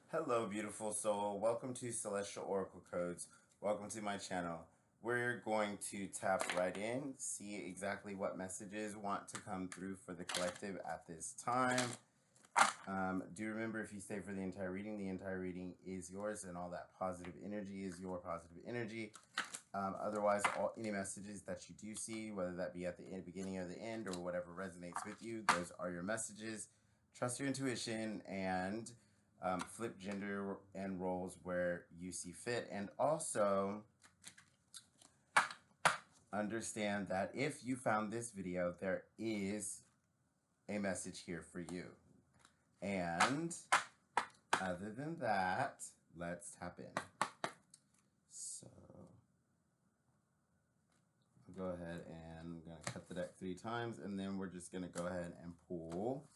Hello, beautiful soul. Welcome to Celestial Oracle Codes. Welcome to my channel. We're going to tap right in, see exactly what messages want to come through for the collective at this time. Do remember, if you stay for the entire reading is yours, and all that positive energy is your positive energy. Otherwise, any messages that you do see, whether that be at the beginning or the end, or whatever resonates with you, those are your messages. Trust your intuition and flip gender and roles where you see fit. And also understand that if you found this video, there is a message here for you. And other than that, let's tap in. So I'll go ahead and I'm going to cut the deck 3 times, and then we're just going to go ahead and pull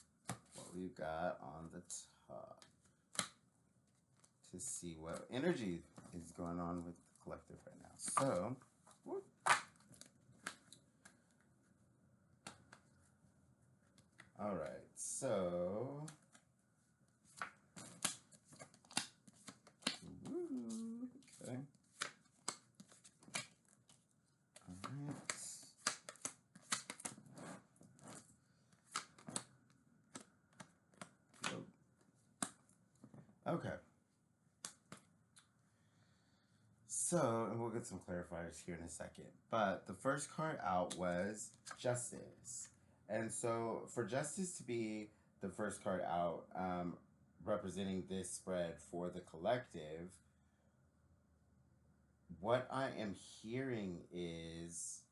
what we've got on the top to see what energy is going on with the collective right now. So, whoop. All right, so okay. All right. Okay. So, and we'll get some clarifiers here in a second. But the first card out was Justice. And so, for Justice to be the first card out, representing this spread for the collective, what I am hearing is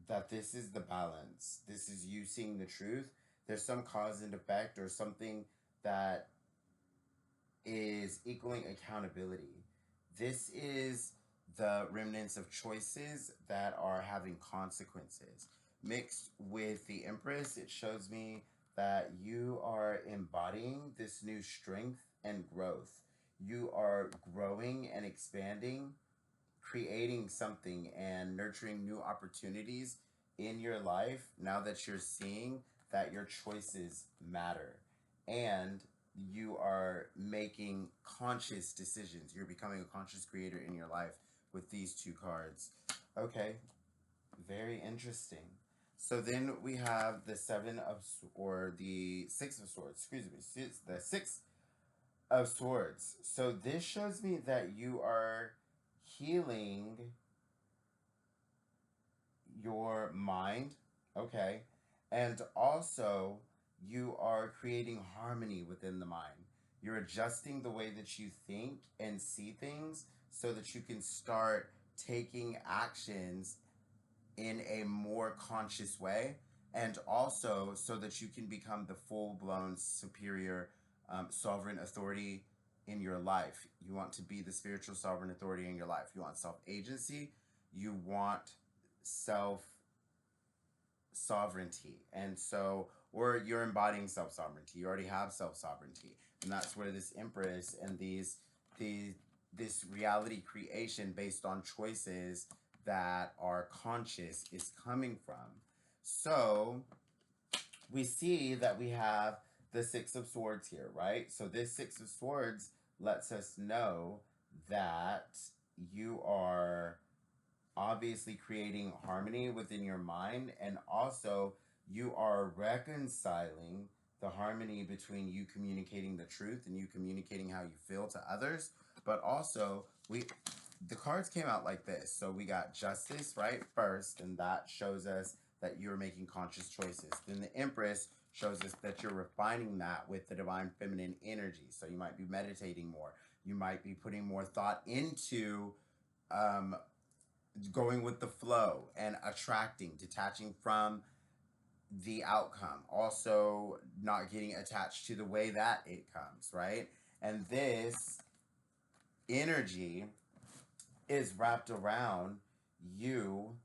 that this is the balance. This is you seeing the truth. There's some cause and effect, or something that is equaling accountability. This is the remnants of choices that are having consequences. Mixed with the Empress, it shows me that you are embodying this new strength and growth. You are growing and expanding, creating something and nurturing new opportunities in your life now that you're seeing that your choices matter. And you are making conscious decisions. You're becoming a conscious creator in your life with these 2 cards. Okay, very interesting. So then we have the 7 of, or the 6 of Swords, excuse me, the 6 of Swords. So this shows me that you are healing your mind, okay, and also you are creating harmony within the mind. You're adjusting the way that you think and see things so that you can start taking actions in a more conscious way, and also so that you can become the full-blown superior sovereign authority in your life. You want to be the spiritual sovereign authority in your life. You want self-agency. You want self-sovereignty. And so, or you're embodying self-sovereignty. You already have self-sovereignty. And that's where this Empress and this reality creation based on choices that are conscious is coming from. So we see that we have the 6 of Swords here, right? So this 6 of Swords lets us know that you are obviously creating harmony within your mind, and also you are reconciling the harmony between you communicating the truth and you communicating how you feel to others. But also, the cards came out like this. So we got Justice, right, first, and that shows us that you're making conscious choices. Then the Empress shows us that you're refining that with the divine feminine energy. So you might be meditating more. You might be putting more thought into going with the flow and attracting, detaching from the outcome. Also, not getting attached to the way that it comes, right? And this energy is wrapped around you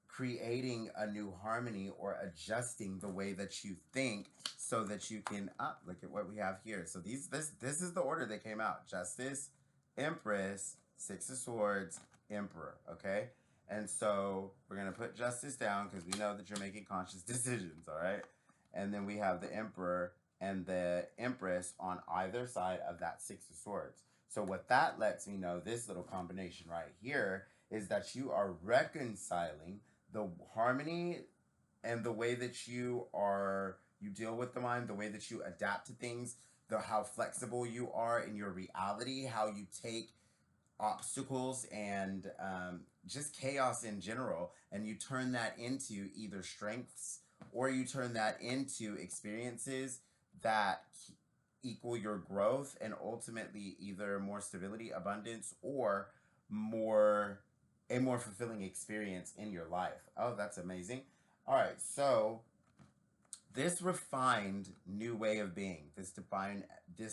creating a new harmony or adjusting the way that you think so that you can look at what we have here. So this is the order that came out: Justice, Empress, 6 of Swords, Emperor. Okay, and so we're gonna put Justice down because we know that you're making conscious decisions. All right, and then we have the Emperor and the Empress on either side of that Six of Swords. So what that lets me know, this little combination right here, is that you are reconciling the harmony and the way that you deal with the mind, the way that you adapt to things, the how flexible you are in your reality, how you take obstacles and just chaos in general, and you turn that into either strengths or you turn that into experiences that equal your growth and ultimately either more stability, abundance, or more a more fulfilling experience in your life. Oh, that's amazing. All right, so this refined new way of being, this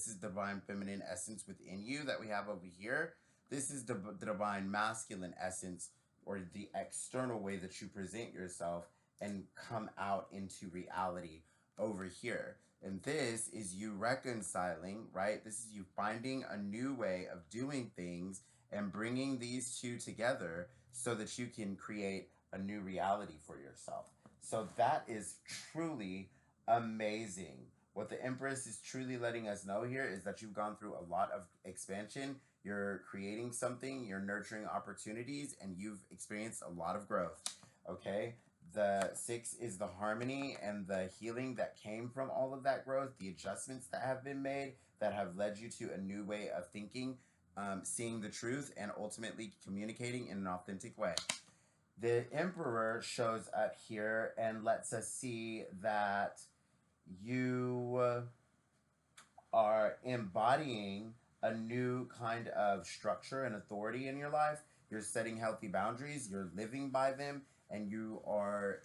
is divine feminine essence within you that we have over here. This is the divine masculine essence, or the external way that you present yourself and come out into reality over here. And this is you reconciling, right? This is you finding a new way of doing things and bringing these two together so that you can create a new reality for yourself. So that is truly amazing. What the Empress is truly letting us know here is that you've gone through a lot of expansion. You're creating something, you're nurturing opportunities, and you've experienced a lot of growth. Okay? The six is the harmony and the healing that came from all of that growth, the adjustments that have been made that have led you to a new way of thinking, seeing the truth, and ultimately communicating in an authentic way. The Emperor shows up here and lets us see that you are embodying a new kind of structure and authority in your life. You're setting healthy boundaries, you're living by them, and you are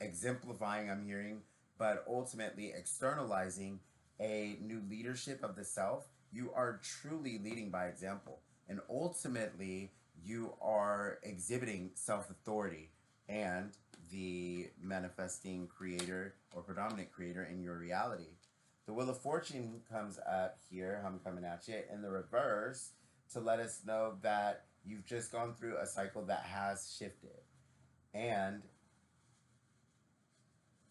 exemplifying, I'm hearing, but ultimately externalizing a new leadership of the self. You are truly leading by example. And ultimately, you are exhibiting self authority and the manifesting creator or predominant creator in your reality. The Wheel of Fortune comes up here. I'm coming at you in the reverse to let us know that you've just gone through a cycle that has shifted. And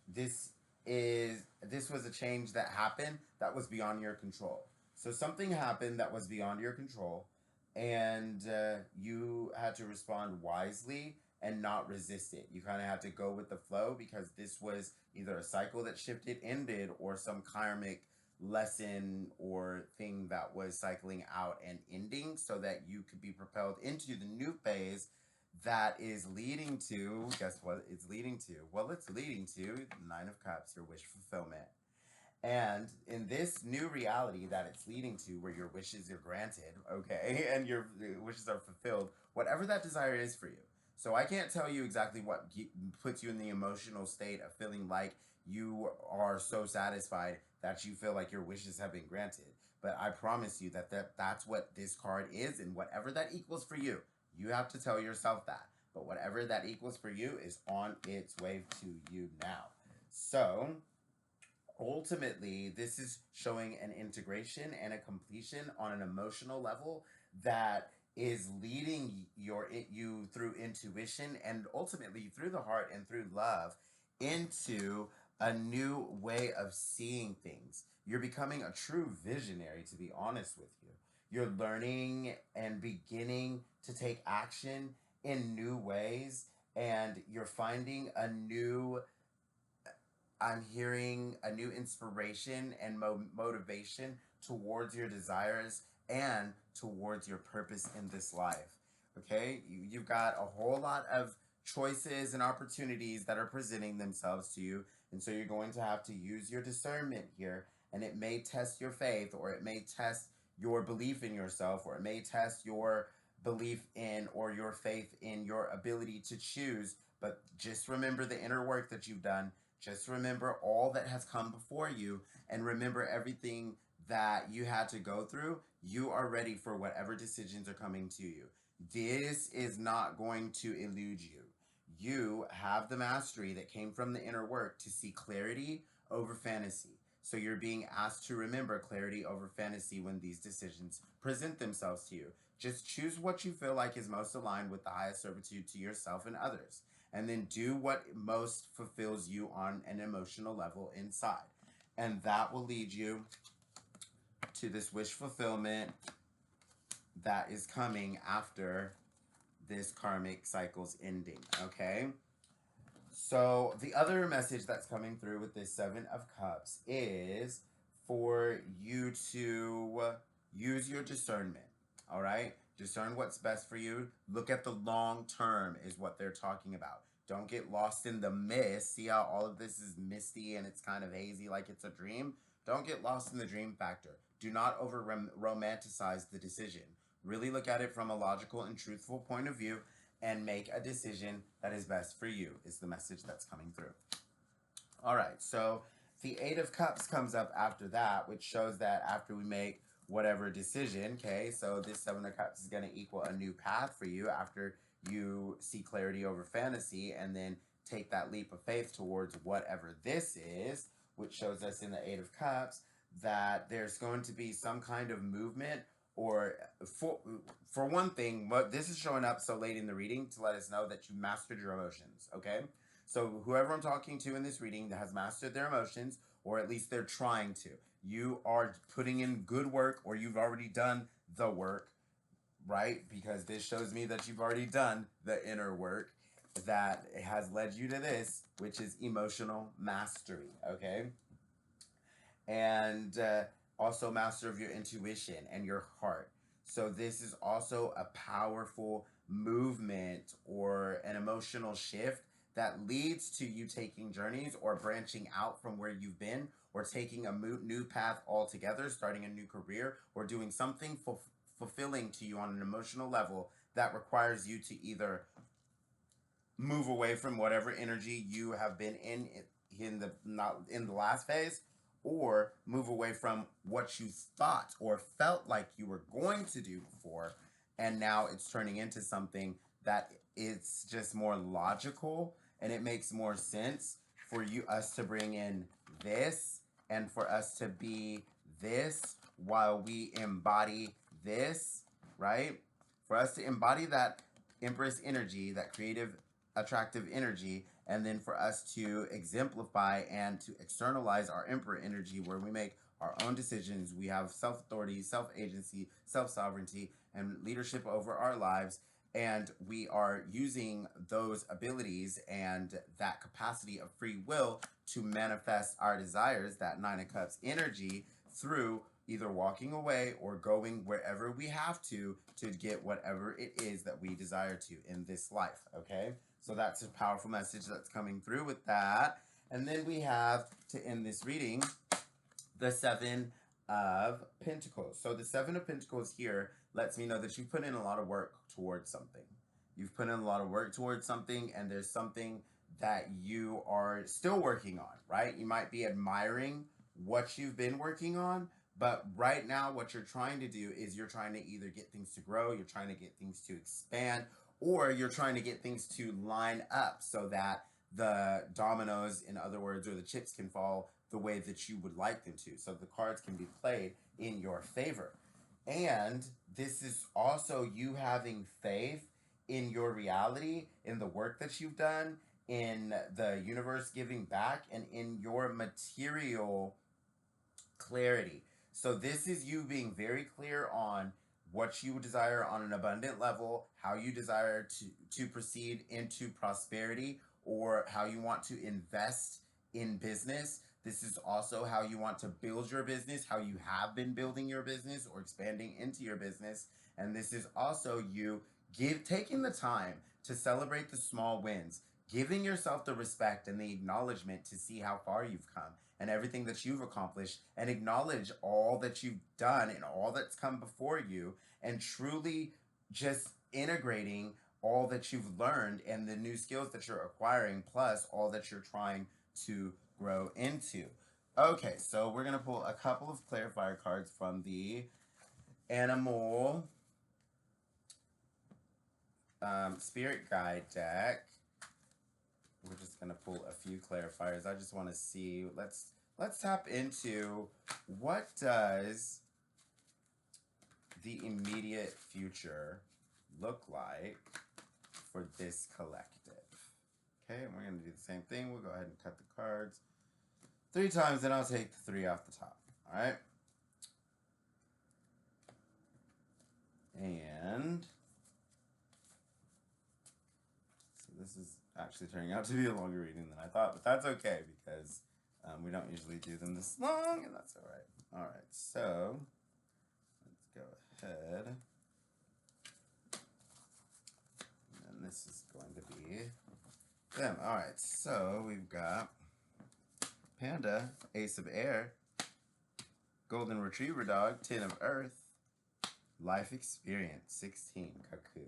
this this was a change that happened that was beyond your control. So something happened that was beyond your control, and you had to respond wisely and not resist it. You kind of had to go with the flow because this was either a cycle that shifted, ended, or some karmic lesson or thing that was cycling out and ending so that you could be propelled into the new phase that is leading to, guess what it's leading to? Well, it's leading to the Nine of Cups, your wish fulfillment. And in this new reality that it's leading to, where your wishes are granted, okay, and your wishes are fulfilled, whatever that desire is for you. So I can't tell you exactly what puts you in the emotional state of feeling like you are so satisfied that you feel like your wishes have been granted. But I promise you that's what this card is, and whatever that equals for you, you have to tell yourself that. But whatever that equals for you is on its way to you now. So ultimately, this is showing an integration and a completion on an emotional level that is leading you through intuition and ultimately through the heart and through love into a new way of seeing things. You're becoming a true visionary, to be honest with you. You're learning and beginning to take action in new ways, and you're finding a new, I'm hearing a new inspiration and motivation towards your desires and towards your purpose in this life. Okay? You've got a whole lot of choices and opportunities that are presenting themselves to you. And so you're going to have to use your discernment here. And it may test your faith, or it may test your belief in yourself, or it may test your belief in or your faith in your ability to choose. But just remember the inner work that you've done. Just remember all that has come before you, and remember everything that you had to go through. You are ready for whatever decisions are coming to you. This is not going to elude you. You have the mastery that came from the inner work to see clarity over fantasy. So you're being asked to remember clarity over fantasy when these decisions present themselves to you. Just choose what you feel like is most aligned with the highest servitude to yourself and others, and then do what most fulfills you on an emotional level inside. And that will lead you to this wish fulfillment that is coming after this karmic cycle's ending, okay? So the other message that's coming through with this Seven of Cups is for you to use your discernment, all right? Discern what's best for you. Look at the long term is what they're talking about. Don't get lost in the mist. See how all of this is misty and it's kind of hazy like it's a dream? Don't get lost in the dream factor. Do not over romanticize the decision. Really look at it from a logical and truthful point of view and make a decision that is best for you is the message that's coming through. All right, so the Eight of Cups comes up after that, which shows that after we make whatever decision, okay, so this Seven of Cups is going to equal a new path for you after you see clarity over fantasy and then take that leap of faith towards whatever this is, which shows us in the Eight of Cups that there's going to be some kind of movement or for one thing, what this is showing up so late in the reading to let us know that you mastered your emotions, okay? So whoever I'm talking to in this reading that has mastered their emotions, or at least they're trying to, you are putting in good work or you've already done the work, right? Because this shows me that you've already done the inner work that has led you to this, which is emotional mastery, okay? And also master of your intuition and your heart. So this is also a powerful movement or an emotional shift that leads to you taking journeys or branching out from where you've been or taking a new path altogether, starting a new career or doing something fulfilling to you on an emotional level that requires you to either move away from whatever energy you have been in the last phase, or move away from what you thought or felt like you were going to do before, and now it's turning into something that it's just more logical and it makes more sense for us to bring in this and for us to be this while we embody this, right? For us to embody that Empress energy, that creative, attractive energy, and then for us to exemplify and to externalize our Emperor energy where we make our own decisions. We have self-authority, self-agency, self-sovereignty, and leadership over our lives. And we are using those abilities and that capacity of free will to manifest our desires, that Nine of Cups energy, through either walking away or going wherever we have to get whatever it is that we desire to in this life, okay? So that's a powerful message that's coming through with that. And then we have, to end this reading, the Seven of Pentacles. So the Seven of Pentacles here lets me know that you've put in a lot of work towards something. You've put in a lot of work towards something, and there's something that you are still working on, right? You might be admiring what you've been working on, but right now what you're trying to do is you're trying to either get things to grow, you're trying to get things to expand, or you're trying to get things to line up so that the dominoes, in other words, or the chips can fall the way that you would like them to. So the cards can be played in your favor. And this is also you having faith in your reality, in the work that you've done, in the universe giving back, and in your material clarity. So this is you being very clear on what you desire on an abundant level, how you desire to proceed into prosperity, or how you want to invest in business. This is also how you want to build your business, how you have been building your business or expanding into your business. And this is also you taking the time to celebrate the small wins, giving yourself the respect and the acknowledgement to see how far you've come and everything that you've accomplished, and acknowledge all that you've done and all that's come before you, and truly just integrating all that you've learned and the new skills that you're acquiring, plus all that you're trying to grow into. Okay, so we're going to pull a couple of clarifier cards from the Animal Spirit Guide deck. We're just gonna pull a few clarifiers. I just want to see. Let's tap into what does the immediate future look like for this collective. Okay, and we're gonna do the same thing. We'll go ahead and cut the cards. 3 times, and I'll take the 3 off the top. All right. And so this is actually turning out to be a longer reading than I thought, but that's okay because we don't usually do them this long, and that's all right. All right, so let's go ahead. And this is going to be them. All right, so we've got Panda, Ace of Air, Golden Retriever Dog, 10 of Earth, Life Experience, 16, Cuckoo.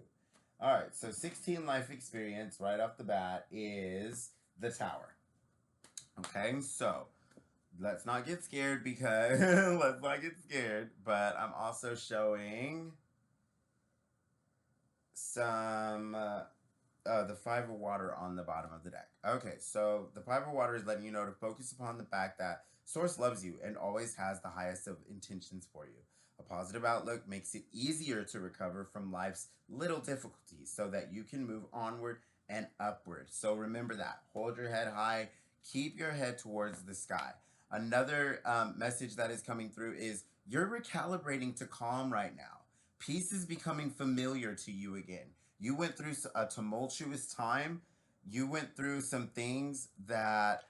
All right, so 16 life experience right off the bat is the Tower. Okay, so let's not get scared because let's not get scared, but I'm also showing some the 5 of water on the bottom of the deck. Okay, so the 5 of water is letting you know to focus upon the fact that Source loves you and always has the highest of intentions for you. A positive outlook makes it easier to recover from life's little difficulties so that you can move onward and upward. So remember that. Hold your head high. Keep your head towards the sky. Another message that is coming through is you're recalibrating to calm right now. Peace is becoming familiar to you again. You went through a tumultuous time. You went through some things that,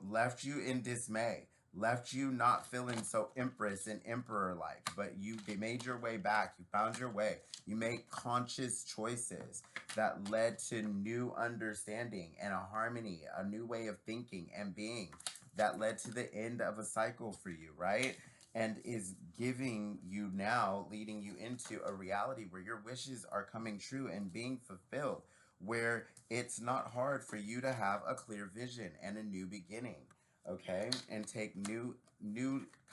left you in dismay, left you not feeling so Empress and Emperor like, but you made your way back. You found your way. You made conscious choices that led to new understanding and a harmony, a new way of thinking and being that led to the end of a cycle for you, right? And is giving you now, leading you into a reality where your wishes are coming true and being fulfilled, where it's not hard for you to have a clear vision and a new beginning, okay? And take new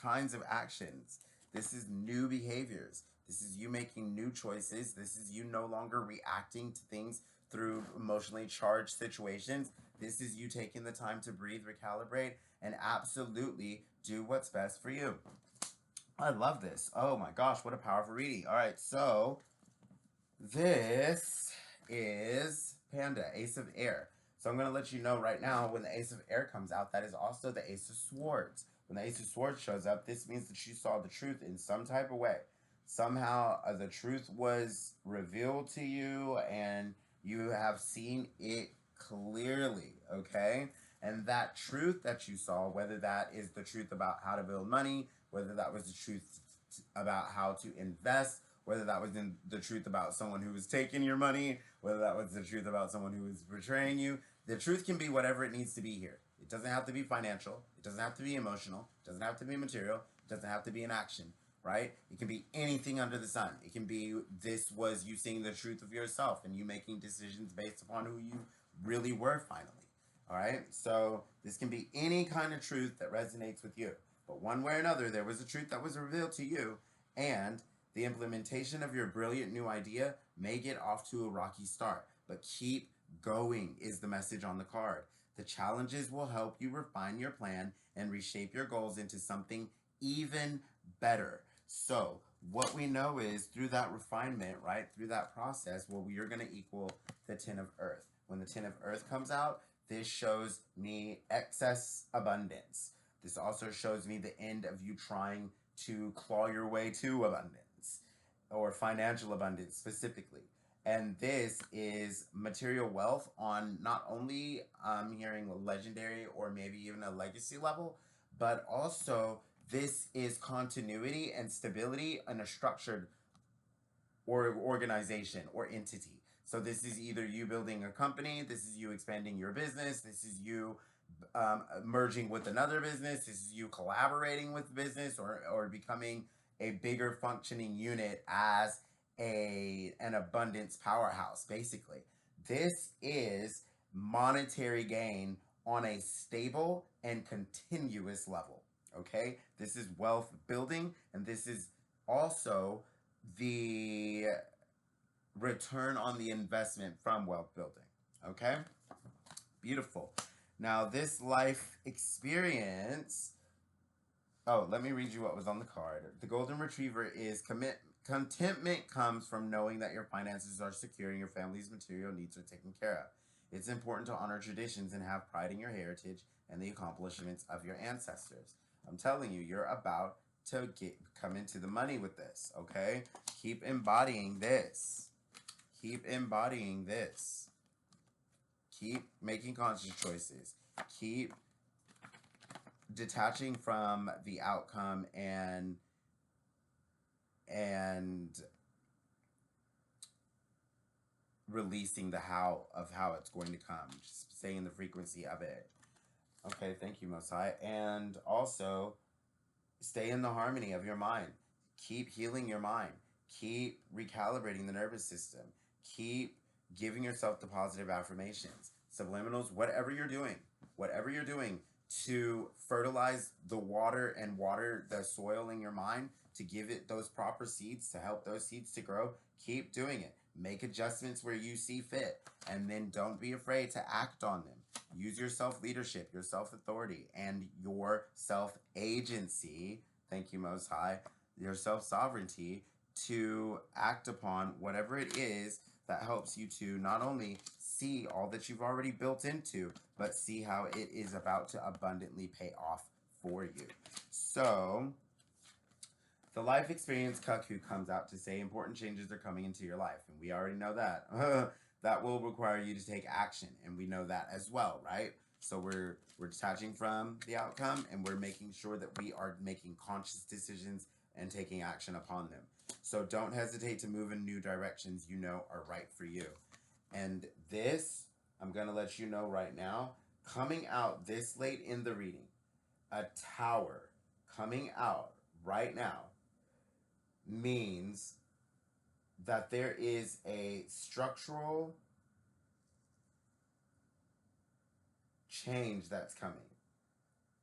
kinds of actions. This is new behaviors. This is you making new choices. This is you no longer reacting to things through emotionally charged situations. This is you taking the time to breathe, recalibrate, and absolutely do what's best for you. I love this. Oh my gosh, what a powerful reading. All right, so this is Panda, Ace of Air. So I'm going to let you know right now when the Ace of Air comes out, that is also the Ace of Swords. When the Ace of Swords shows up, this means that you saw the truth in some type of way. Somehow the truth was revealed to you and you have seen it clearly, okay? And that truth that you saw, whether that is the truth about how to build money, whether that was the truth about how to invest, whether that was the truth about someone who was taking your money, whether that was the truth about someone who was betraying you. The truth can be whatever it needs to be here. It doesn't have to be financial. It doesn't have to be emotional. It doesn't have to be material. It doesn't have to be an action, right? It can be anything under the sun. It can be this was you seeing the truth of yourself and you making decisions based upon who you really were finally. All right? So this can be any kind of truth that resonates with you. But one way or another, there was a truth that was revealed to you, and the implementation of your brilliant new idea may get off to a rocky start, but keep going is the message on the card. The challenges will help you refine your plan and reshape your goals into something even better. So what we know is through that refinement, right, through that process, well, you're going to equal the 10 of Earth. When the 10 of Earth comes out, this shows me excess abundance. This also shows me the end of you trying to claw your way to abundance or financial abundance specifically. And this is material wealth on not only hearing a legendary or maybe even a legacy level, but also this is continuity and stability in a structured or organization or entity. So this is either you building a company, this is you expanding your business, this is you merging with another business, this is you collaborating with business or becoming a bigger functioning unit as an abundance powerhouse, basically. This is monetary gain on a stable and continuous level, okay? This is wealth building, and this is also the return on the investment from wealth building, okay? Beautiful. Now, this life experience. Oh, let me read you what was on the card. The Golden Retriever is contentment comes from knowing that your finances are secure and your family's material needs are taken care of. It's important to honor traditions and have pride in your heritage. and the accomplishments of your ancestors. I'm telling you, you're about to come into the money with this, okay? Keep embodying this. Keep embodying this. Keep making conscious choices. Keep detaching from the outcome and releasing the how of how it's going to come. Just staying the frequency of it. Okay, thank you, Most High. And also, stay in the harmony of your mind. Keep healing your mind. Keep recalibrating the nervous system. Keep giving yourself the positive affirmations, subliminals, whatever you're doing to fertilize the water and water the soil in your mind to give it those proper seeds, to help those seeds to grow. Keep doing it. Make adjustments where you see fit, and then don't be afraid to act on them. Use your self-leadership, your self-authority, and your self-agency, thank you, Most High, your self-sovereignty to act upon whatever it is that helps you to not only see all that you've already built into, but see how it is about to abundantly pay off for you. So, the life experience cuckoo comes out to say important changes are coming into your life, and we already know that. That will require you to take action, and we know that as well, right? So we're detaching from the outcome, and we're making sure that we are making conscious decisions and taking action upon them. So don't hesitate to move in new directions you know are right for you. And this, I'm going to let you know right now, coming out this late in the reading, a tower coming out right now means that there is a structural change that's coming.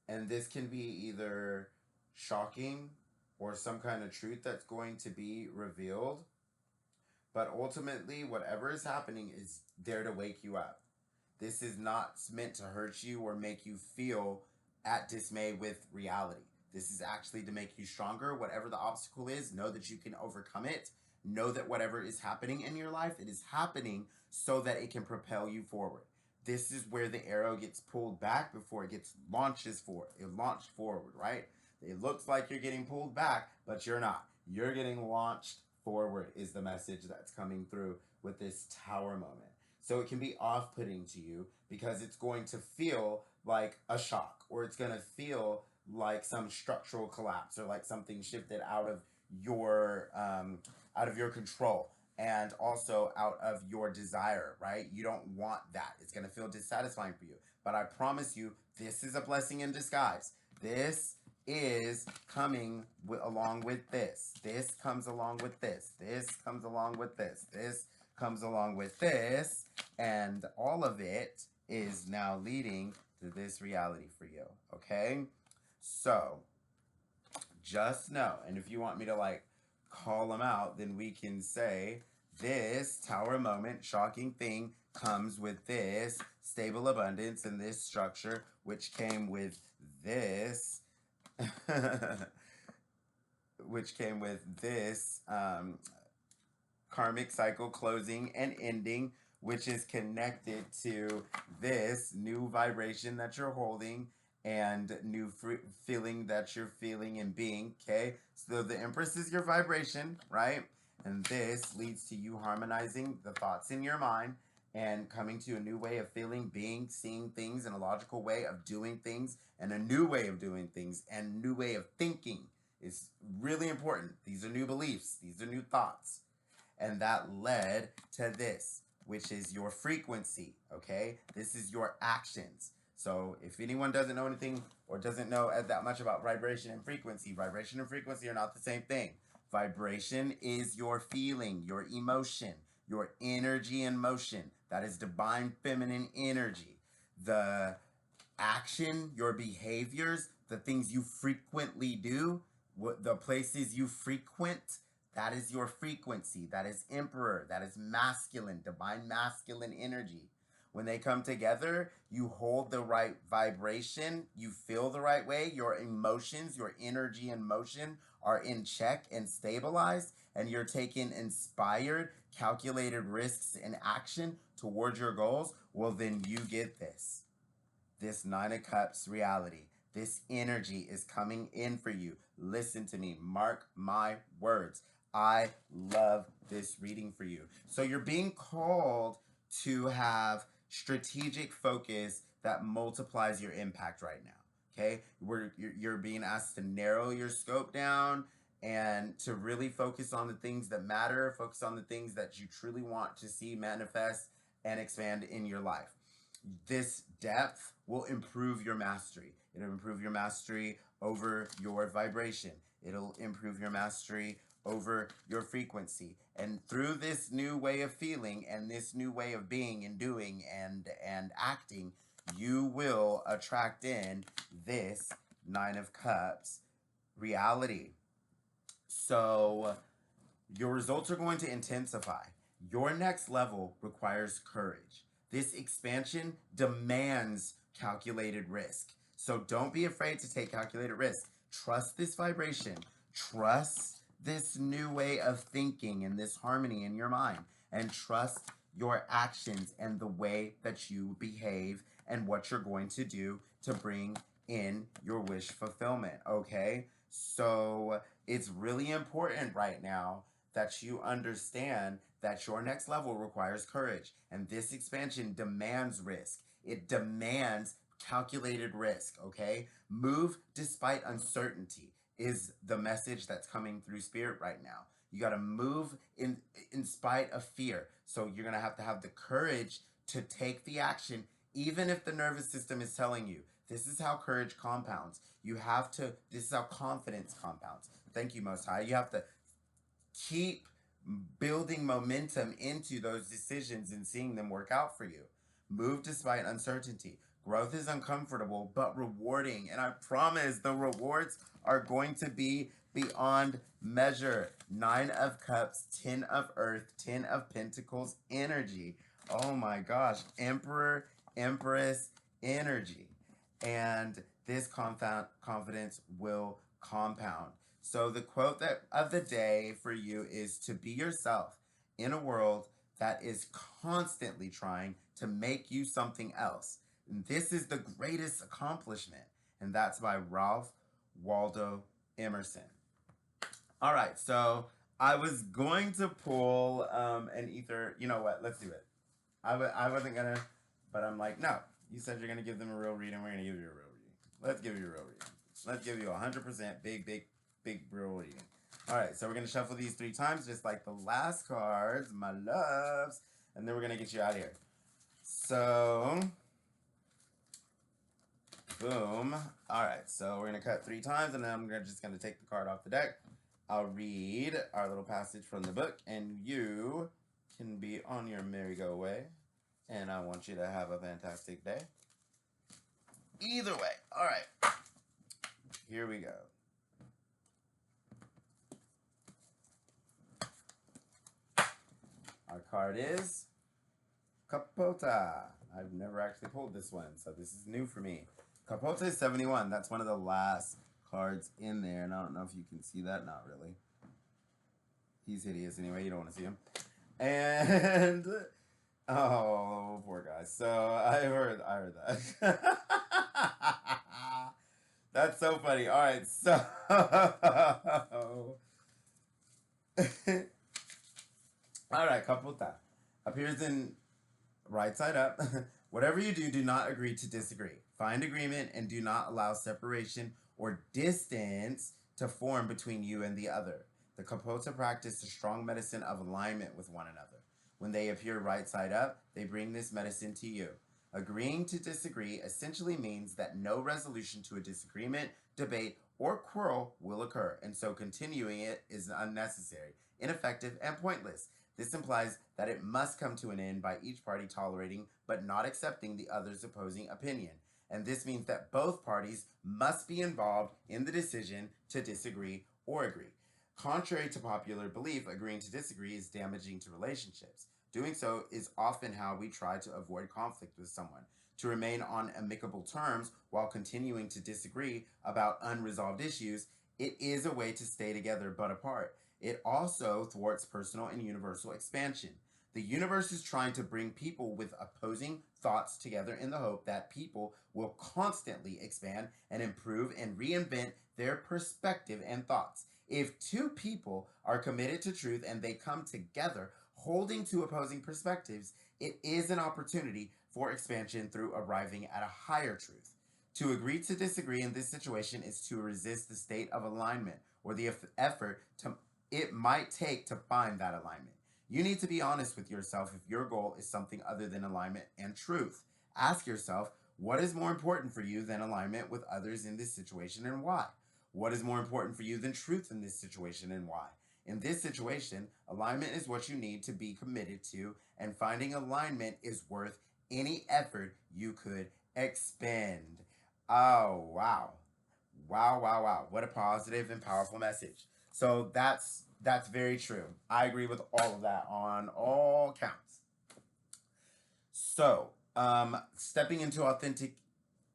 And this can be either shocking or some kind of truth that's going to be revealed. But ultimately, whatever is happening is there to wake you up. This is not meant to hurt you or make you feel at dismay with reality. This is actually to make you stronger. Whatever the obstacle is, know that you can overcome it. Know that whatever is happening in your life, it is happening so that it can propel you forward. This is where the arrow gets pulled back before it gets launched forward, right? It looks like you're getting pulled back, but you're not. You're getting launched forward is the message that's coming through with this tower moment. So it can be off-putting to you because it's going to feel like a shock, or it's going to feel like some structural collapse, or like something shifted out of your control, and also out of your desire, right? You don't want that. It's going to feel dissatisfying for you. But I promise you, this is a blessing in disguise. This is coming along with this. This comes along with this. This comes along with this. This comes along with this. And all of it is now leading to this reality for you. Okay? So, just know, and if you want me to like call them out, then we can say this tower moment, shocking thing, comes with this stable abundance and this structure, which came with this, which came with this karmic cycle closing and ending, which is connected to this new vibration that you're holding and new feeling that you're feeling and being, okay? So the Empress is your vibration, right? And this leads to you harmonizing the thoughts in your mind and coming to a new way of feeling, being, seeing things in a logical way of doing things, and a new way of doing things and a new way of thinking is really important. These are new beliefs. These are new thoughts. And that led to this, which is your frequency, okay? This is your actions. So if anyone doesn't know anything or doesn't know that much about vibration and frequency are not the same thing. Vibration is your feeling, your emotion, your energy and motion. That is divine feminine energy. The action, your behaviors, the things you frequently do, the places you frequent, that is your frequency. That is Emperor. That is masculine, divine masculine energy. When they come together, you hold the right vibration, you feel the right way, your emotions, your energy and motion are in check and stabilized, and you're taking inspired, calculated risks and action towards your goals, well, then you get this. this Nine of Cups reality. This energy is coming in for you. Listen to me. Mark my words. I love this reading for you. So you're being called to have strategic focus that multiplies your impact right now. Okay, you're being asked to narrow your scope down and to really focus on the things that matter, focus on the things that you truly want to see manifest and expand in your life. This depth will improve your mastery. It'll improve your mastery over your vibration. It'll improve your mastery over your frequency. And through this new way of feeling and this new way of being and doing and acting, you will attract in this Nine of Cups reality. So your results are going to intensify. Your next level requires courage. This expansion demands calculated risk. So don't be afraid to take calculated risk. Trust this vibration. Trust this new way of thinking and this harmony in your mind. And trust your actions and the way that you behave and what you're going to do to bring in your wish fulfillment, okay? So it's really important right now that you understand that your next level requires courage. And this expansion demands risk. It demands calculated risk, okay? Move despite uncertainty is the message that's coming through spirit right now. You got to move in spite of fear. So you're going to have the courage to take the action even if the nervous system is telling you. This is how courage compounds. This is how confidence compounds. Thank you, Most High. You have to keep building momentum into those decisions and seeing them work out for you. Move despite uncertainty. Growth is uncomfortable but rewarding, and I promise the rewards are going to be beyond measure. Nine of Cups, 10 of Earth, 10 of Pentacles energy. Oh my gosh. Emperor, Empress energy. And this confidence will compound. So the quote of the day for you is to be yourself in a world that is constantly trying to make you something else. And this is the greatest accomplishment. And that's by Ralph Waldo Emerson. All right, so I was going to pull an ether. You know what? Let's do it. I wasn't going to, but I'm like, no. You said you're going to give them a real reading. We're going to give you a real reading. Let's give you a real reading. Let's give you 100% big real reading. All right, so we're going to shuffle these 3 times, just like the last cards, my loves. And then we're going to get you out of here. So, boom. All right, so we're going to cut 3 times, and then I'm just going to take the card off the deck. I'll read our little passage from the book, and you can be on your merry-go-way. And I want you to have a fantastic day. Either way. All right. Here we go. Our card is Kapota. I've never actually pulled this one, so this is new for me. Kapota is 71. That's one of the last cards in there, and I don't know if you can see that. Not really. He's hideous anyway. You don't want to see him. And oh, poor guy. So I heard that. That's so funny. All right, so all right, Kapota appears in right side up. Whatever you do, do not agree to disagree. Find agreement and do not allow separation or distance to form between you and the other. The Kapota practice a strong medicine of alignment with one another. When they appear right side up, they bring this medicine to you. Agreeing to disagree essentially means that no resolution to a disagreement, debate, or quarrel will occur, and so continuing it is unnecessary, ineffective, and pointless. This implies that it must come to an end by each party tolerating but not accepting the other's opposing opinion. And this means that both parties must be involved in the decision to disagree or agree. Contrary to popular belief, agreeing to disagree is damaging to relationships. Doing so is often how we try to avoid conflict with someone. To remain on amicable terms while continuing to disagree about unresolved issues, it is a way to stay together but apart. It also thwarts personal and universal expansion. The universe is trying to bring people with opposing thoughts together in the hope that people will constantly expand and improve and reinvent their perspective and thoughts. If two people are committed to truth and they come together holding to opposing perspectives, it is an opportunity for expansion through arriving at a higher truth. To agree to disagree in this situation is to resist the state of alignment or the effort it might take to find that alignment. You need to be honest with yourself if your goal is something other than alignment and truth. Ask yourself, what is more important for you than alignment with others in this situation and why? What is more important for you than truth in this situation and why? In this situation, alignment is what you need to be committed to, and finding alignment is worth any effort you could expend. Oh, wow. Wow, wow, wow. What a positive and powerful message. So that's very true. I agree with all of that on all counts. So, stepping into authentic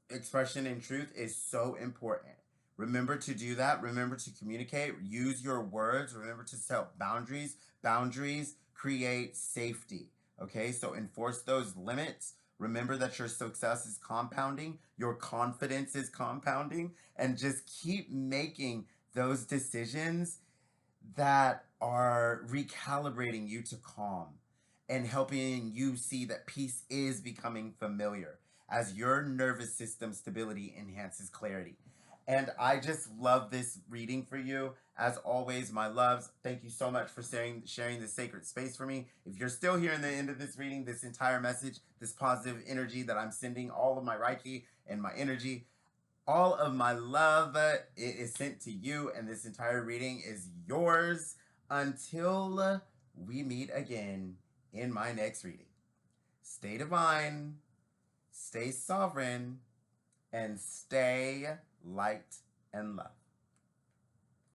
expression and truth is so important. Remember to do that. Remember to communicate. Use your words. Remember to set boundaries. Boundaries create safety. Okay, so enforce those limits. Remember that your success is compounding, your confidence is compounding, and just keep making those decisions that are recalibrating you to calm and helping you see that peace is becoming familiar as your nervous system stability enhances clarity. And I just love this reading for you. As always, my loves, thank you so much for sharing this sacred space for me. If you're still here in the end of this reading, this entire message, this positive energy that I'm sending, all of my Reiki and my energy, all of my love, it is sent to you, and this entire reading is yours until we meet again in my next reading. Stay divine, stay sovereign, and stay light and love.